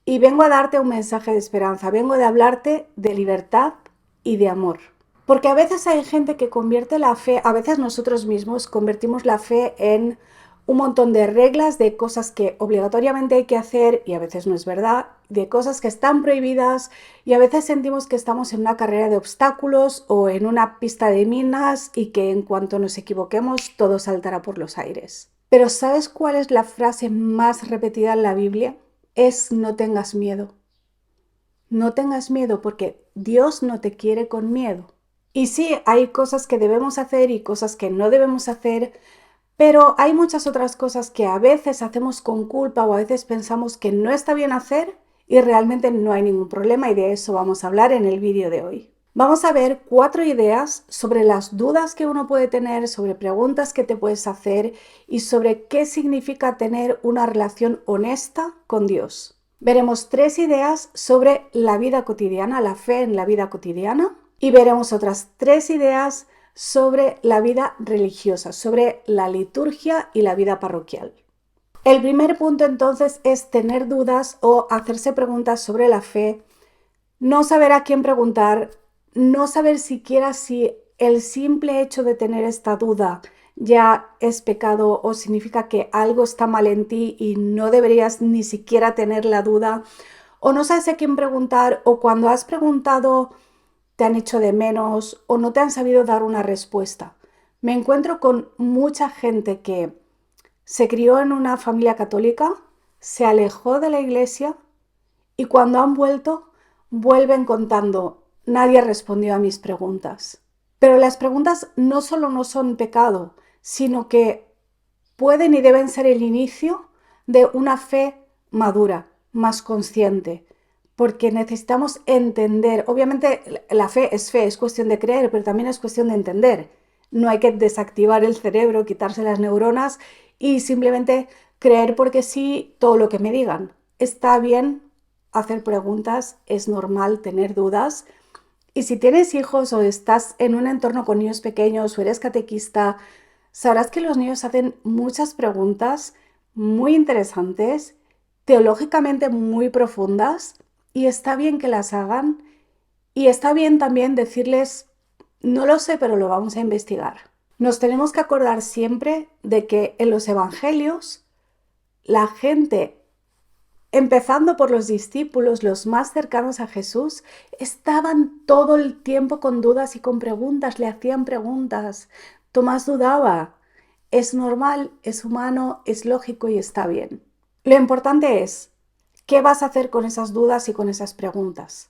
y vengo a darte un mensaje de esperanza, vengo de hablarte de libertad y de amor. Porque a veces hay gente que convierte la fe, a veces nosotros mismos convertimos la fe en un montón de reglas, de cosas que obligatoriamente hay que hacer y a veces no es verdad, de cosas que están prohibidas y a veces sentimos que estamos en una carrera de obstáculos o en una pista de minas y que en cuanto nos equivoquemos todo saltará por los aires. Pero ¿sabes cuál es la frase más repetida en la Biblia? Es no tengas miedo. No tengas miedo porque Dios no te quiere con miedo. Y sí, hay cosas que debemos hacer y cosas que no debemos hacer, pero hay muchas otras cosas que a veces hacemos con culpa o a veces pensamos que no está bien hacer y realmente no hay ningún problema y de eso vamos a hablar en el vídeo de hoy. Vamos a ver 4 ideas sobre las dudas que uno puede tener, sobre preguntas que te puedes hacer y sobre qué significa tener una relación honesta con Dios. Veremos 3 ideas sobre la vida cotidiana, la fe en la vida cotidiana, y veremos otras 3 ideas sobre la vida religiosa, sobre la liturgia y la vida parroquial. El primer punto entonces es tener dudas o hacerse preguntas sobre la fe, no saber a quién preguntar, no saber siquiera si el simple hecho de tener esta duda ya es pecado o significa que algo está mal en ti y no deberías ni siquiera tener la duda, o no sabes a quién preguntar, o cuando has preguntado te han hecho de menos o no te han sabido dar una respuesta. Me encuentro con mucha gente que se crió en una familia católica, se alejó de la iglesia y cuando han vuelto, vuelven contando, nadie respondió a mis preguntas. Pero las preguntas no solo no son pecado, sino que pueden y deben ser el inicio de una fe madura, más consciente, porque necesitamos entender. Obviamente la fe, es cuestión de creer, pero también es cuestión de entender. No hay que desactivar el cerebro, quitarse las neuronas y simplemente creer porque sí todo lo que me digan. Está bien hacer preguntas, es normal tener dudas. Y si tienes hijos o estás en un entorno con niños pequeños o eres catequista, sabrás que los niños hacen muchas preguntas muy interesantes, teológicamente muy profundas, y está bien que las hagan, y está bien también decirles, no lo sé, pero lo vamos a investigar. Nos tenemos que acordar siempre de que en los evangelios la gente, empezando por los discípulos, los más cercanos a Jesús, estaban todo el tiempo con dudas y con preguntas, le hacían preguntas. Tomás dudaba. Es normal, es humano, es lógico y está bien. Lo importante es, ¿qué vas a hacer con esas dudas y con esas preguntas?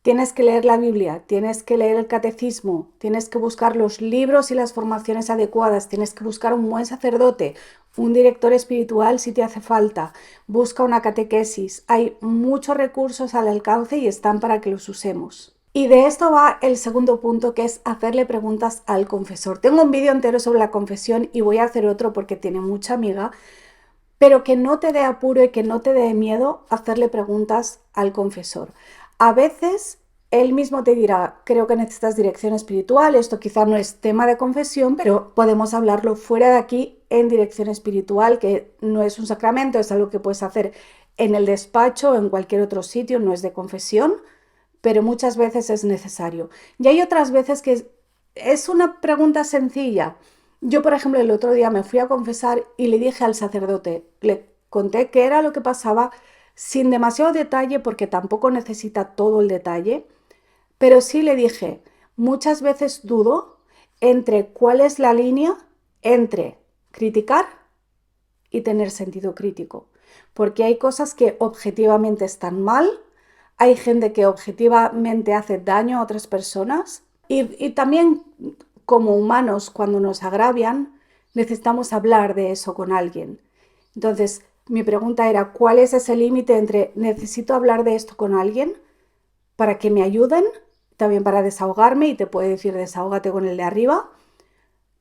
Tienes que leer la Biblia, tienes que leer el catecismo, tienes que buscar los libros y las formaciones adecuadas, tienes que buscar un buen sacerdote, un director espiritual si te hace falta, busca una catequesis. Hay muchos recursos al alcance y están para que los usemos. Y de esto va el segundo punto, que es hacerle preguntas al confesor. Tengo un vídeo entero sobre la confesión y voy a hacer otro porque tiene mucha amiga, pero que no te dé apuro y que no te dé miedo hacerle preguntas al confesor. A veces él mismo te dirá, creo que necesitas dirección espiritual, esto quizá no es tema de confesión, pero podemos hablarlo fuera de aquí en dirección espiritual, que no es un sacramento, es algo que puedes hacer en el despacho o en cualquier otro sitio, no es de confesión, pero muchas veces es necesario. Y hay otras veces que es una pregunta sencilla. Yo, por ejemplo, el otro día me fui a confesar y le dije al sacerdote, le conté qué era lo que pasaba sin demasiado detalle porque tampoco necesita todo el detalle, pero sí le dije, muchas veces dudo entre cuál es la línea entre criticar y tener sentido crítico, porque hay cosas que objetivamente están mal, hay gente que objetivamente hace daño a otras personas y también como humanos cuando nos agravian necesitamos hablar de eso con alguien. Entonces mi pregunta era, ¿cuál es ese límite entre necesito hablar de esto con alguien para que me ayuden, también para desahogarme y te puede decir desahógate con el de arriba,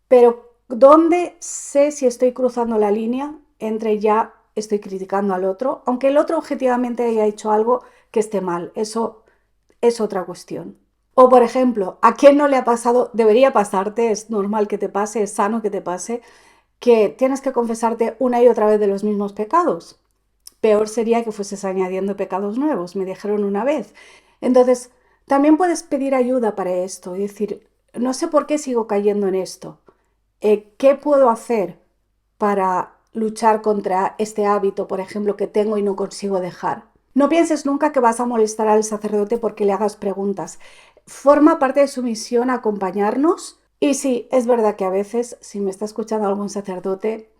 pero ¿dónde sé si estoy cruzando la línea entre ya estoy criticando al otro, aunque el otro objetivamente haya hecho algo que esté mal? Eso es otra cuestión. O por ejemplo, ¿a quién no le ha pasado? Debería pasarte, es normal que te pase, es sano que te pase, que tienes que confesarte una y otra vez de los mismos pecados. Peor sería que fueses añadiendo pecados nuevos, me dijeron una vez. Entonces, también puedes pedir ayuda para esto y decir, no sé por qué sigo cayendo en esto. ¿Qué puedo hacer para luchar contra este hábito, por ejemplo, que tengo y no consigo dejar? No pienses nunca que vas a molestar al sacerdote porque le hagas preguntas. Forma parte de su misión acompañarnos. Y sí, es verdad que a veces, si me está escuchando algún sacerdote,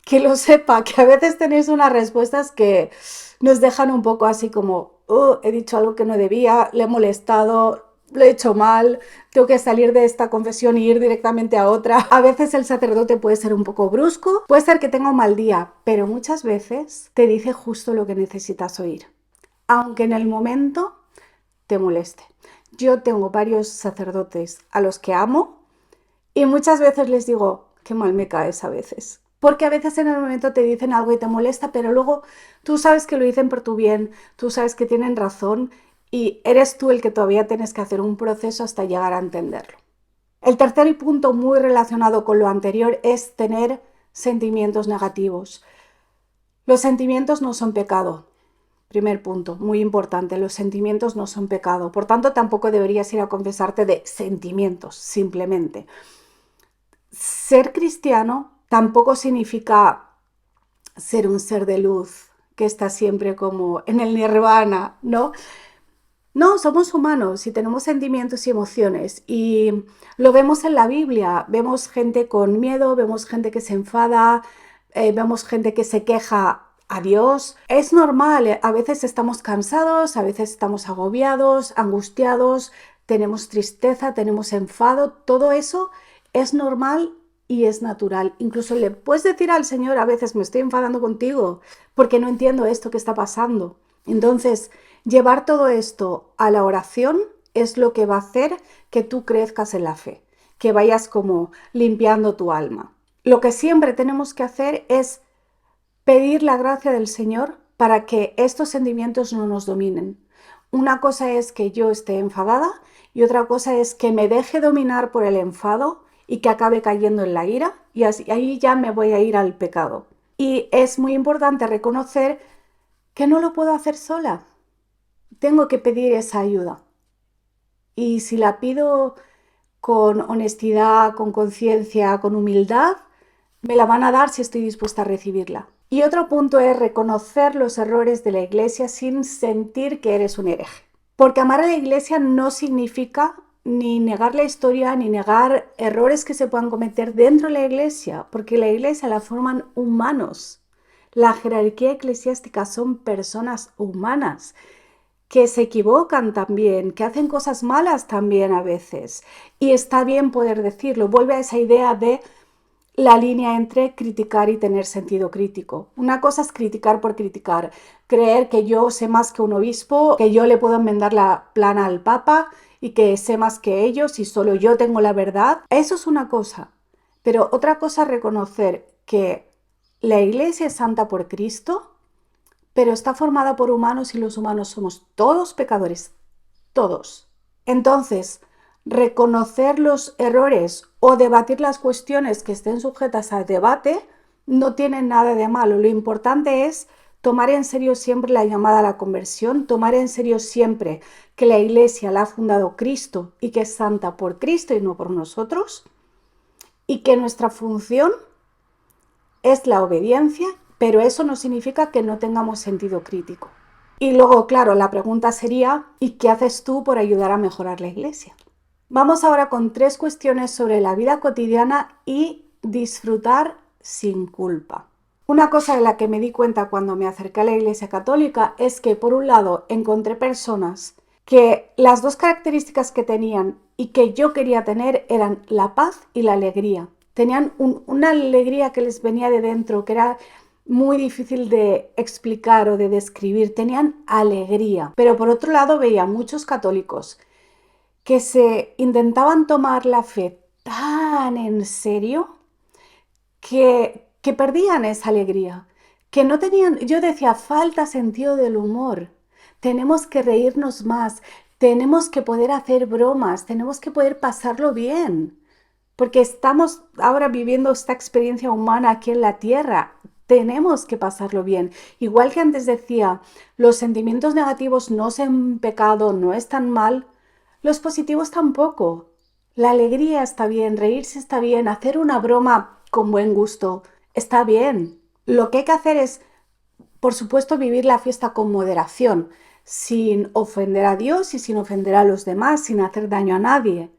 que lo sepa, que a veces tenéis unas respuestas que nos dejan un poco así como, oh, he dicho algo que no debía, le he molestado, lo he hecho mal, tengo que salir de esta confesión y ir directamente a otra. A veces el sacerdote puede ser un poco brusco, puede ser que tenga un mal día, pero muchas veces te dice justo lo que necesitas oír, aunque en el momento te moleste. Yo tengo varios sacerdotes a los que amo y muchas veces les digo, qué mal me caes a veces. Porque a veces en el momento te dicen algo y te molesta, pero luego tú sabes que lo dicen por tu bien, tú sabes que tienen razón y eres tú el que todavía tienes que hacer un proceso hasta llegar a entenderlo. El tercer punto muy relacionado con lo anterior es tener sentimientos negativos. Los sentimientos no son pecado. Primer punto, muy importante, los sentimientos no son pecado. Por tanto, tampoco deberías ir a confesarte de sentimientos, simplemente. Ser cristiano tampoco significa ser un ser de luz que está siempre como en el nirvana, ¿no? No, somos humanos y tenemos sentimientos y emociones y lo vemos en la Biblia. Vemos gente con miedo, vemos gente que se enfada, vemos gente que se queja a Dios. Es normal, a veces estamos cansados, a veces estamos agobiados, angustiados, tenemos tristeza, tenemos enfado. Todo eso es normal y es natural. Incluso le puedes decir al Señor, a veces me estoy enfadando contigo porque no entiendo esto que está pasando. Entonces, llevar todo esto a la oración es lo que va a hacer que tú crezcas en la fe, que vayas como limpiando tu alma. Lo que siempre tenemos que hacer es pedir la gracia del Señor para que estos sentimientos no nos dominen. Una cosa es que yo esté enfadada y otra cosa es que me deje dominar por el enfado y que acabe cayendo en la ira y así, ahí ya me voy a ir al pecado. Y es muy importante reconocer que no lo puedo hacer sola. Tengo que pedir esa ayuda. Y si la pido con honestidad, con conciencia, con humildad, me la van a dar si estoy dispuesta a recibirla. Y otro punto es reconocer los errores de la iglesia sin sentir que eres un hereje. Porque amar a la iglesia no significa ni negar la historia, ni negar errores que se puedan cometer dentro de la iglesia, porque la iglesia la forman humanos. La jerarquía eclesiástica son personas humanas que se equivocan también, que hacen cosas malas también a veces. Y está bien poder decirlo. Vuelve a esa idea de la línea entre criticar y tener sentido crítico. Una cosa es criticar por criticar, creer que yo sé más que un obispo, que yo le puedo enmendar la plana al papa y que sé más que ellos y solo yo tengo la verdad. Eso es una cosa. Pero otra cosa es reconocer que la iglesia es santa por Cristo, pero está formada por humanos y los humanos somos todos pecadores, todos. Entonces, reconocer los errores o debatir las cuestiones que estén sujetas al debate no tiene nada de malo. Lo importante es tomar en serio siempre la llamada a la conversión, tomar en serio siempre que la iglesia la ha fundado Cristo y que es santa por Cristo y no por nosotros, y que nuestra función es la obediencia, pero eso no significa que no tengamos sentido crítico. Y luego, claro, la pregunta sería, ¿y qué haces tú por ayudar a mejorar la iglesia? Vamos ahora con 3 cuestiones sobre la vida cotidiana y disfrutar sin culpa. Una cosa de la que me di cuenta cuando me acerqué a la Iglesia Católica es que, por un lado, encontré personas que las 2 características que tenían y que yo quería tener eran la paz y la alegría. Tenían una alegría que les venía de dentro, que era muy difícil de explicar o de describir. Tenían alegría. Pero por otro lado veía muchos católicos que se intentaban tomar la fe tan en serio que perdían esa alegría, que no tenían, yo decía, falta sentido del humor, tenemos que reírnos más, tenemos que poder hacer bromas, tenemos que poder pasarlo bien, porque estamos ahora viviendo esta experiencia humana aquí en la Tierra, Tenemos que pasarlo bien. Igual que antes decía, los sentimientos negativos no son pecado, no están mal, los positivos tampoco. La alegría está bien, reírse está bien, hacer una broma con buen gusto está bien. Lo que hay que hacer es, por supuesto, vivir la fiesta con moderación, sin ofender a Dios y sin ofender a los demás, sin hacer daño a nadie.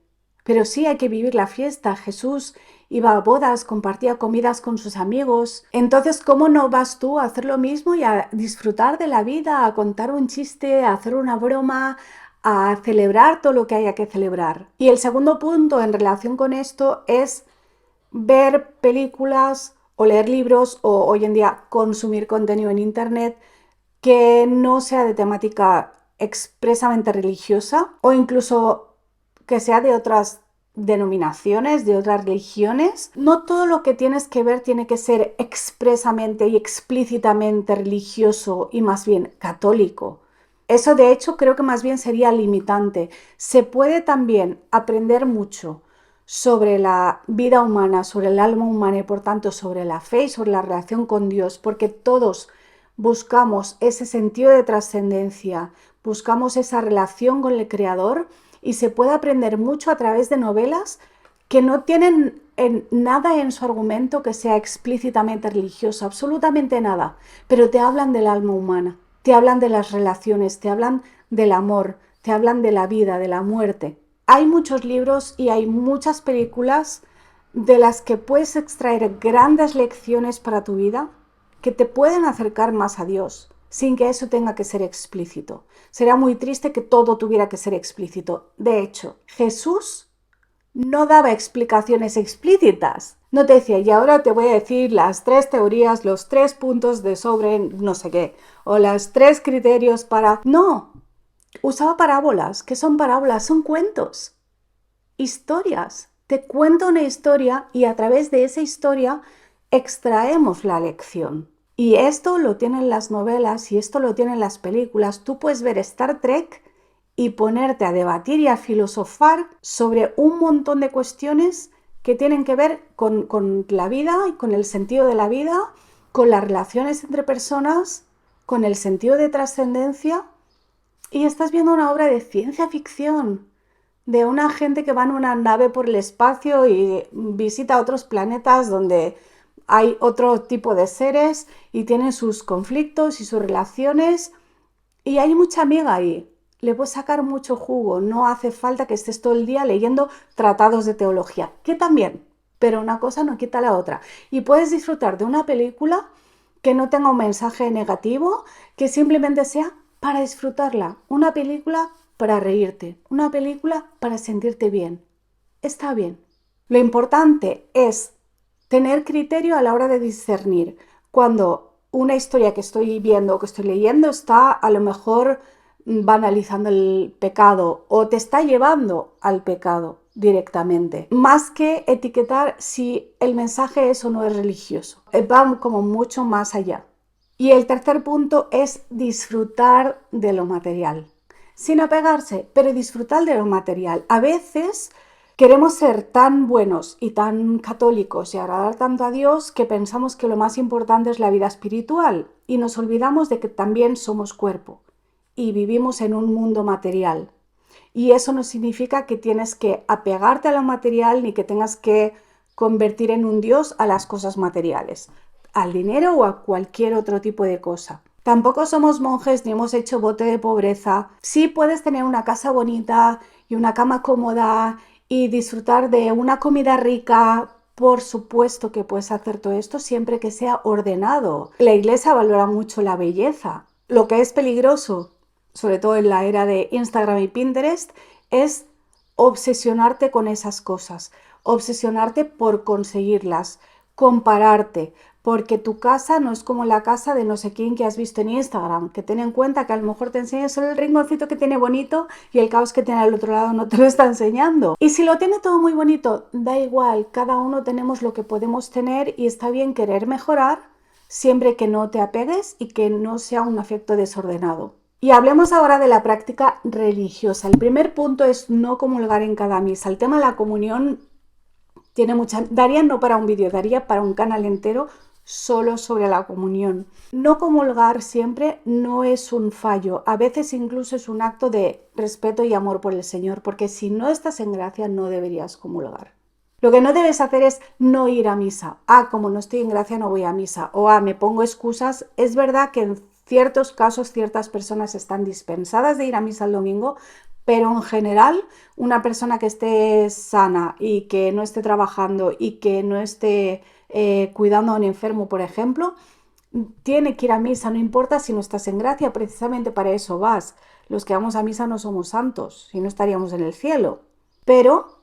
Pero sí hay que vivir la fiesta. Jesús iba a bodas, compartía comidas con sus amigos. Entonces, ¿cómo no vas tú a hacer lo mismo y a disfrutar de la vida, a contar un chiste, a hacer una broma, a celebrar todo lo que haya que celebrar? Y el segundo punto en relación con esto es ver películas o leer libros o hoy en día consumir contenido en internet que no sea de temática expresamente religiosa o incluso que sea de otras denominaciones, de otras religiones. No todo lo que tienes que ver tiene que ser expresamente y explícitamente religioso y más bien católico. Eso de hecho creo que más bien sería limitante. Se puede también aprender mucho sobre la vida humana, sobre el alma humana y por tanto sobre la fe y sobre la relación con Dios, porque todos buscamos ese sentido de trascendencia, buscamos esa relación con el Creador y se puede aprender mucho a través de novelas que no tienen nada en su argumento que sea explícitamente religioso, absolutamente nada, pero te hablan del alma humana, te hablan de las relaciones, te hablan del amor, te hablan de la vida, de la muerte. Hay muchos libros y hay muchas películas de las que puedes extraer grandes lecciones para tu vida que te pueden acercar más a Dios sin que eso tenga que ser explícito. Sería muy triste que todo tuviera que ser explícito. De hecho, Jesús no daba explicaciones explícitas. No te decía, y ahora te voy a decir las 3 teorías, los 3 puntos de sobre no sé qué, o los 3 criterios para... No, usaba parábolas. ¿Qué son parábolas? Son cuentos, historias. Te cuento una historia y a través de esa historia extraemos la lección. Y esto lo tienen las novelas y esto lo tienen las películas. Tú puedes ver Star Trek y ponerte a debatir y a filosofar sobre un montón de cuestiones que tienen que ver con la vida y con el sentido de la vida, con las relaciones entre personas, con el sentido de trascendencia. Y estás viendo una obra de ciencia ficción, de una gente que va en una nave por el espacio y visita otros planetas donde hay otro tipo de seres y tienen sus conflictos y sus relaciones y hay mucha amiga ahí. Le puedes sacar mucho jugo, no hace falta que estés todo el día leyendo tratados de teología, que también, pero una cosa no quita la otra. Y puedes disfrutar de una película que no tenga un mensaje negativo, que simplemente sea para disfrutarla. Una película para reírte, una película para sentirte bien. Está bien. Lo importante es tener criterio a la hora de discernir cuando una historia que estoy viendo o que estoy leyendo está a lo mejor banalizando el pecado o te está llevando al pecado directamente, más que etiquetar si el mensaje es o no es religioso. Va como mucho más allá. Y el tercer punto es disfrutar de lo material, sin apegarse, pero disfrutar de lo material. A veces queremos ser tan buenos y tan católicos y agradar tanto a Dios que pensamos que lo más importante es la vida espiritual y nos olvidamos de que también somos cuerpo y vivimos en un mundo material. Y eso no significa que tienes que apegarte a lo material ni que tengas que convertir en un dios a las cosas materiales, al dinero o a cualquier otro tipo de cosa. Tampoco somos monjes ni hemos hecho voto de pobreza. Sí puedes tener una casa bonita y una cama cómoda y disfrutar de una comida rica. Por supuesto que puedes hacer todo esto siempre que sea ordenado. La iglesia valora mucho la belleza. Lo que es peligroso, sobre todo en la era de Instagram y Pinterest, es obsesionarte con esas cosas, obsesionarte por conseguirlas, compararte, porque tu casa no es como la casa de no sé quién que has visto en Instagram, que ten en cuenta que a lo mejor te enseña solo el rinconcito que tiene bonito y el caos que tiene al otro lado no te lo está enseñando. Y si lo tiene todo muy bonito, da igual, cada uno tenemos lo que podemos tener y está bien querer mejorar siempre que no te apegues y que no sea un afecto desordenado. Y hablemos ahora de la práctica religiosa. El primer punto es no comulgar en cada misa. El tema de la comunión tiene mucha... Daría no para un vídeo, daría para un canal entero solo sobre la comunión. No comulgar siempre no es un fallo, a veces incluso es un acto de respeto y amor por el Señor, porque si no estás en gracia no deberías comulgar. Lo que no debes hacer es no ir a misa. Como no estoy en gracia no voy a misa. O me pongo excusas. Es verdad que en ciertos casos ciertas personas están dispensadas de ir a misa el domingo, pero en general una persona que esté sana y que no esté trabajando y que no esté cuidando a un enfermo, por ejemplo, tiene que ir a misa, no importa si no estás en gracia, precisamente para eso vas. Los que vamos a misa no somos santos, si no estaríamos en el cielo. Pero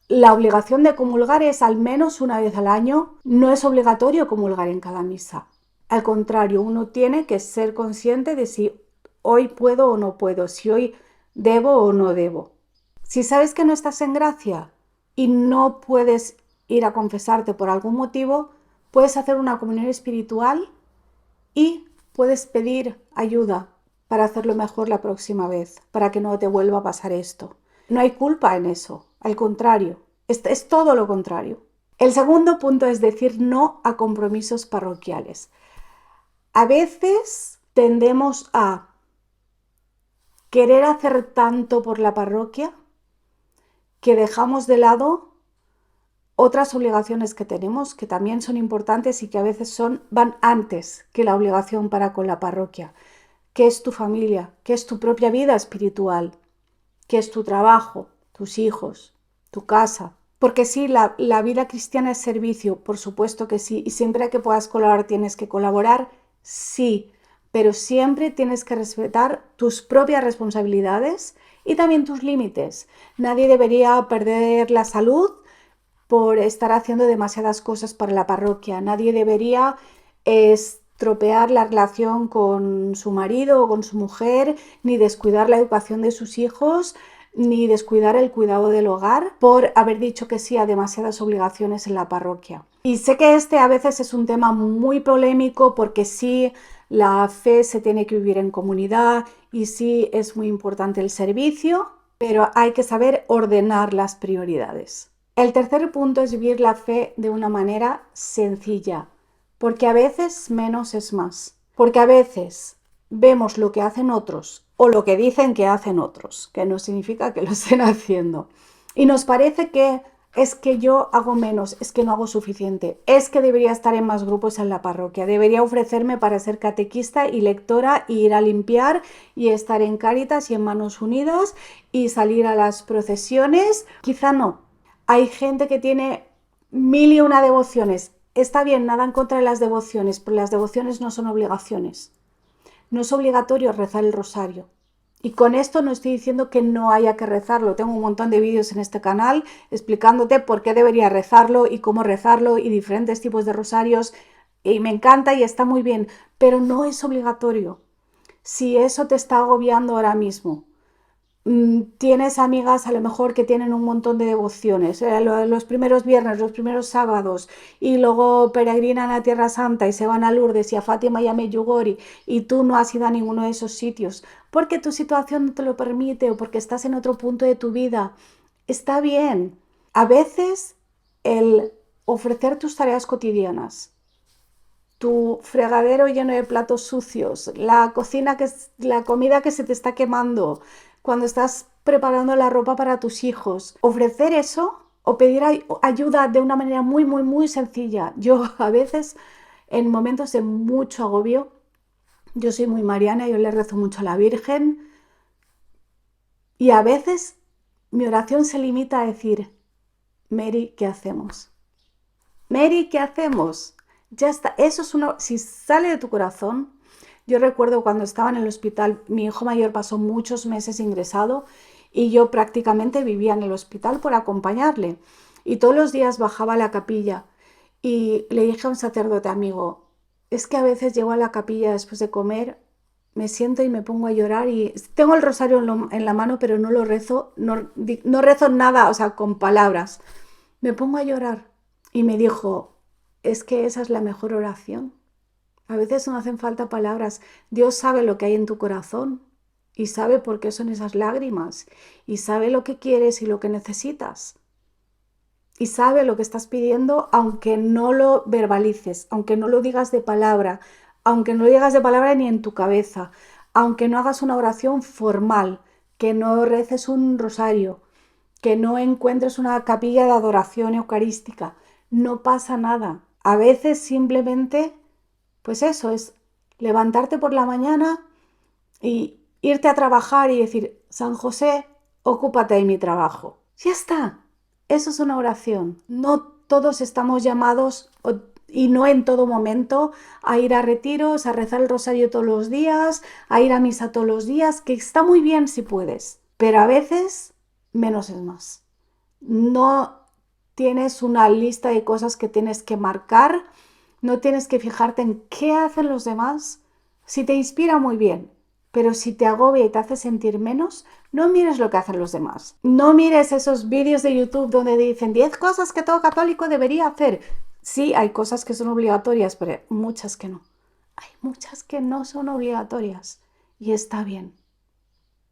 la obligación de comulgar es al menos una vez al año, no es obligatorio comulgar en cada misa. Al contrario, uno tiene que ser consciente de si hoy puedo o no puedo, si hoy debo o no debo. Si sabes que no estás en gracia y no puedes ir a confesarte por algún motivo, puedes hacer una comunión espiritual y puedes pedir ayuda para hacerlo mejor la próxima vez, para que no te vuelva a pasar esto. No hay culpa en eso, al contrario, es todo lo contrario. El segundo punto es decir no a compromisos parroquiales. A veces tendemos a querer hacer tanto por la parroquia que dejamos de lado otras obligaciones que tenemos, que también son importantes y que a veces van antes que la obligación para con la parroquia. ¿Qué es tu familia? ¿Qué es tu propia vida espiritual? ¿Qué es tu trabajo? ¿Tus hijos? ¿Tu casa? Porque sí, la vida cristiana es servicio, por supuesto que sí, y siempre que puedas colaborar tienes que colaborar, sí, pero siempre tienes que respetar tus propias responsabilidades y también tus límites. Nadie debería perder la salud por estar haciendo demasiadas cosas para la parroquia. Nadie debería estropear la relación con su marido o con su mujer, ni descuidar la educación de sus hijos, ni descuidar el cuidado del hogar por haber dicho que sí a demasiadas obligaciones en la parroquia. Y sé que este a veces es un tema muy polémico porque sí, la fe se tiene que vivir en comunidad y sí es muy importante el servicio, pero hay que saber ordenar las prioridades. El tercer punto es vivir la fe de una manera sencilla, porque a veces menos es más, porque a veces vemos lo que hacen otros o lo que dicen que hacen otros, que no significa que lo estén haciendo, y nos parece que es que yo hago menos, es que no hago suficiente, es que debería estar en más grupos en la parroquia, debería ofrecerme para ser catequista y lectora y ir a limpiar y estar en Cáritas y en Manos Unidas y salir a las procesiones. Quizá no. Hay gente que tiene 1001 devociones. Está bien, nada en contra de las devociones, pero las devociones no son obligaciones. No es obligatorio rezar el rosario. Y con esto no estoy diciendo que no haya que rezarlo. Tengo un montón de vídeos en este canal explicándote por qué debería rezarlo y cómo rezarlo y diferentes tipos de rosarios. Y me encanta y está muy bien, pero no es obligatorio. Si eso te está agobiando ahora mismo, tienes amigas a lo mejor que tienen un montón de devociones, los primeros viernes, los primeros sábados, y luego peregrinan a Tierra Santa y se van a Lourdes y a Fátima y a Medjugorje, y tú no has ido a ninguno de esos sitios porque tu situación no te lo permite o porque estás en otro punto de tu vida. Está bien. A veces el ofrecer tus tareas cotidianas, tu fregadero lleno de platos sucios, la comida que se te está quemando, cuando estás preparando la ropa para tus hijos, ofrecer eso o pedir ayuda de una manera muy, muy, muy sencilla. Yo a veces, en momentos de mucho agobio, yo soy muy mariana, yo le rezo mucho a la Virgen y a veces mi oración se limita a decir, Mary, ¿qué hacemos? Mary, ¿qué hacemos? Ya está, eso es si sale de tu corazón. Yo recuerdo cuando estaba en el hospital, mi hijo mayor pasó muchos meses ingresado y yo prácticamente vivía en el hospital por acompañarle. Y todos los días bajaba a la capilla y le dije a un sacerdote amigo, es que a veces llego a la capilla después de comer, me siento y me pongo a llorar y tengo el rosario en la mano, pero no lo rezo, no rezo nada, o sea, con palabras. Me pongo a llorar y me dijo, es que esa es la mejor oración. A veces no hacen falta palabras. Dios sabe lo que hay en tu corazón y sabe por qué son esas lágrimas y sabe lo que quieres y lo que necesitas. y sabe lo que estás pidiendo, aunque no lo verbalices, aunque no lo digas de palabra, aunque no lo digas de palabra ni en tu cabeza, aunque no hagas una oración formal, que no reces un rosario, que no encuentres una capilla de adoración eucarística. No pasa nada. A veces simplemente, pues eso es levantarte por la mañana y irte a trabajar y decir, San José, ocúpate de mi trabajo. Ya está. Eso es una oración. No todos estamos llamados y no en todo momento a ir a retiros, a rezar el rosario todos los días, a ir a misa todos los días, que está muy bien si puedes, pero a veces menos es más. No tienes una lista de cosas que tienes que marcar, no tienes que fijarte en qué hacen los demás. Si te inspira, muy bien, pero si te agobia y te hace sentir menos, no mires lo que hacen los demás. No mires esos vídeos de YouTube donde dicen 10 cosas que todo católico debería hacer. Sí, hay cosas que son obligatorias, pero muchas que no. Hay muchas que no son obligatorias y está bien.